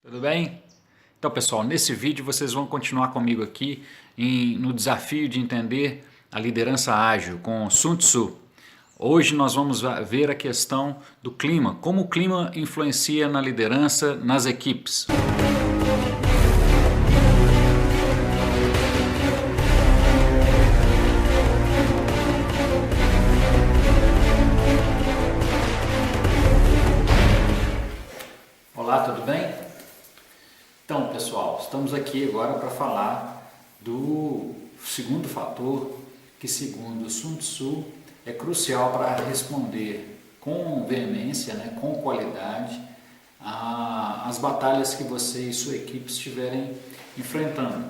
Tudo bem? Então, pessoal, nesse vídeo vocês vão continuar comigo aqui no desafio de entender a liderança ágil com Sun Tzu. Hoje nós vamos ver a questão do clima, como o clima influencia na liderança nas equipes. Olá, tudo bem? Então, pessoal, estamos aqui agora para falar do segundo fator que, segundo Sun Tzu, é crucial para responder com veemência, com qualidade, as batalhas que você e sua equipe estiverem enfrentando.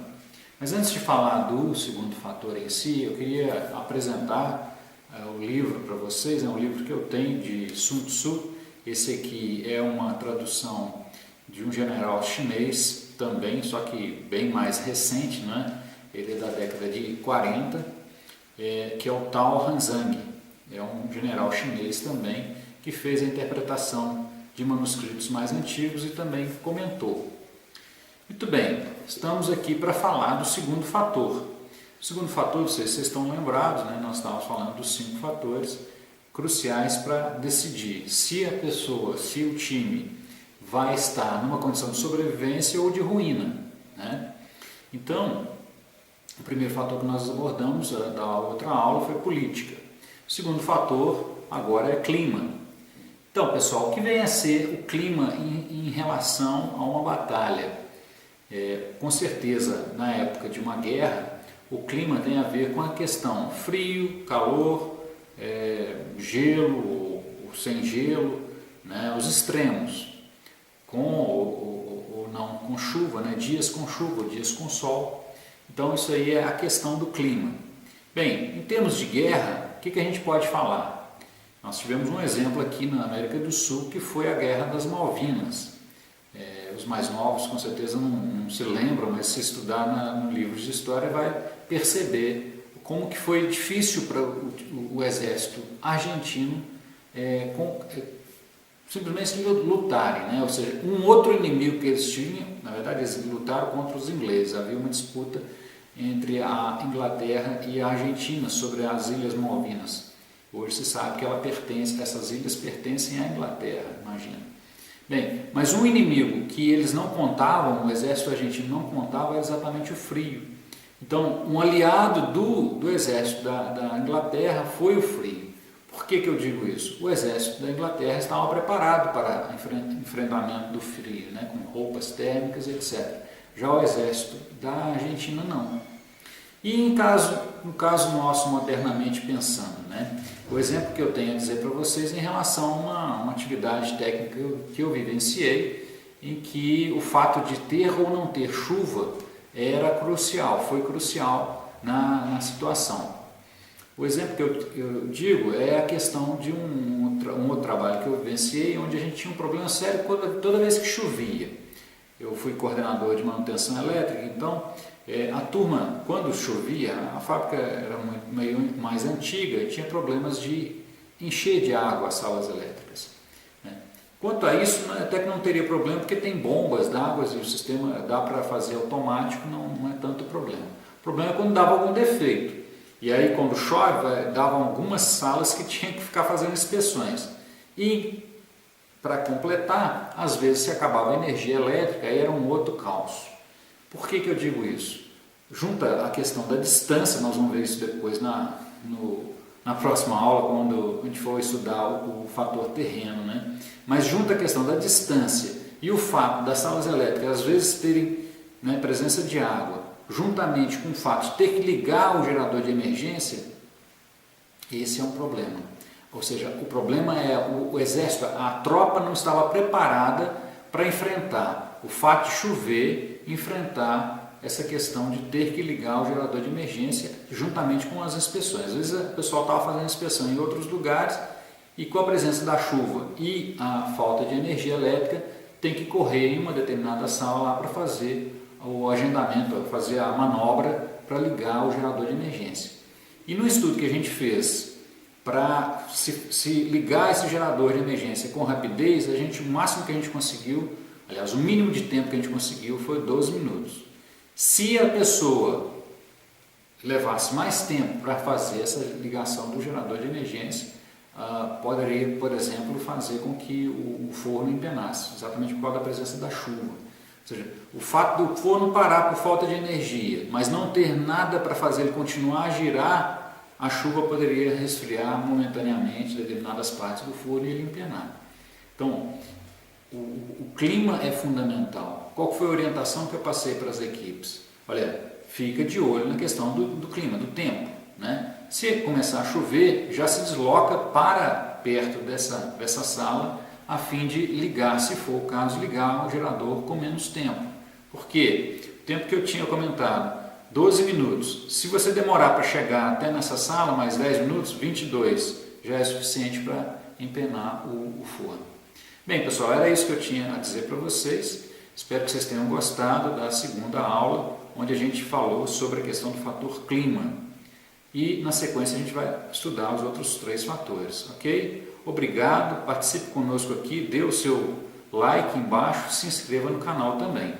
Mas antes de falar do segundo fator em si, eu queria apresentar o livro para vocês. É um livro que eu tenho de Sun Tzu. Esse aqui é uma tradução de um general chinês também, só que bem mais recente, Ele é da década de 40, que é o Tao Hanzang. É um general chinês também que fez a interpretação de manuscritos mais antigos e também comentou. Muito bem, estamos aqui para falar do segundo fator. O segundo fator, vocês estão lembrados, nós estávamos falando dos 5 fatores cruciais para decidir se a pessoa, se o time vai estar numa condição de sobrevivência ou de ruína. Então, o primeiro fator que nós abordamos da outra aula foi política. O segundo fator agora é clima. Então, pessoal, o que vem a ser o clima em relação a uma batalha? Com certeza, na época de uma guerra, o clima tem a ver com a questão frio, calor, gelo ou sem gelo, os extremos, com ou não com chuva, dias com chuva, dias com sol. Então isso aí é a questão do clima. Bem, em termos de guerra, o que a gente pode falar? Nós tivemos um exemplo aqui na América do Sul, que foi a Guerra das Malvinas. Os mais novos com certeza não se lembram, mas se estudar no livro de história vai perceber como que foi difícil para o exército argentino simplesmente lutarem, ou seja, um outro inimigo que eles tinham, na verdade eles lutaram contra os ingleses. Havia uma disputa entre a Inglaterra e a Argentina sobre as Ilhas Malvinas. Hoje se sabe que essas ilhas pertencem à Inglaterra, imagina. Bem, mas um inimigo que eles não contavam, o exército argentino não contava, era exatamente o frio. Então, um aliado do exército da Inglaterra foi o frio. Por que eu digo isso? O exército da Inglaterra estava preparado para enfrentamento do frio, com roupas térmicas, etc. Já o exército da Argentina não. E no caso nosso, modernamente pensando, o exemplo que eu tenho a dizer para vocês em relação a uma atividade técnica que eu vivenciei, em que o fato de ter ou não ter chuva foi crucial na situação. O exemplo que eu digo é a questão de um outro trabalho que eu vivenciei, onde a gente tinha um problema sério toda vez que chovia. Eu fui coordenador de manutenção elétrica, então a turma, quando chovia, a fábrica era meio mais antiga e tinha problemas de encher de água as salas elétricas. Quanto a isso, até que não teria problema, porque tem bombas d'água e o sistema dá para fazer automático, não é tanto problema. O problema é quando dava algum defeito. E aí, quando chove, davam algumas salas que tinham que ficar fazendo inspeções. E, para completar, às vezes se acabava a energia elétrica e era um outro caos. Por que eu digo isso? Junta a questão da distância, nós vamos ver isso depois na próxima aula, quando a gente for estudar o fator terreno, Mas junta a questão da distância e o fato das salas elétricas, às vezes, terem presença de água, juntamente com o fato de ter que ligar o gerador de emergência, esse é um problema. Ou seja, o problema é o exército, a tropa não estava preparada para enfrentar o fato de chover, enfrentar essa questão de ter que ligar o gerador de emergência juntamente com as inspeções. Às vezes o pessoal estava fazendo inspeção em outros lugares e com a presença da chuva e a falta de energia elétrica tem que correr em uma determinada sala lá para fazer o agendamento, fazer a manobra para ligar o gerador de emergência. E no estudo que a gente fez para se ligar esse gerador de emergência com rapidez, o máximo que a gente conseguiu, Aliás, o mínimo de tempo que a gente conseguiu foi 12 minutos. Se a pessoa levasse mais tempo para fazer essa ligação do gerador de emergência, poderia, por exemplo, fazer com que o forno empenasse, exatamente por causa da presença da chuva. Ou seja, o fato do forno parar por falta de energia, mas não ter nada para fazer ele continuar a girar, a chuva poderia resfriar momentaneamente determinadas partes do forno e ele empenar. Então, o clima é fundamental. Qual foi a orientação que eu passei para as equipes? Olha, fica de olho na questão do clima, do tempo, né? Se começar a chover, já se desloca para perto dessa sala a fim de ligar, se for o caso, ligar o gerador com menos tempo. Por quê? O tempo que eu tinha comentado, 12 minutos. Se você demorar para chegar até nessa sala, mais 10 minutos, 22, já é suficiente para empenar o forno. Bem, pessoal, era isso que eu tinha a dizer para vocês. Espero que vocês tenham gostado da segunda aula, onde a gente falou sobre a questão do fator clima. E na sequência a gente vai estudar os outros 3 fatores, ok? Obrigado, participe conosco aqui, dê o seu like embaixo, se inscreva no canal também.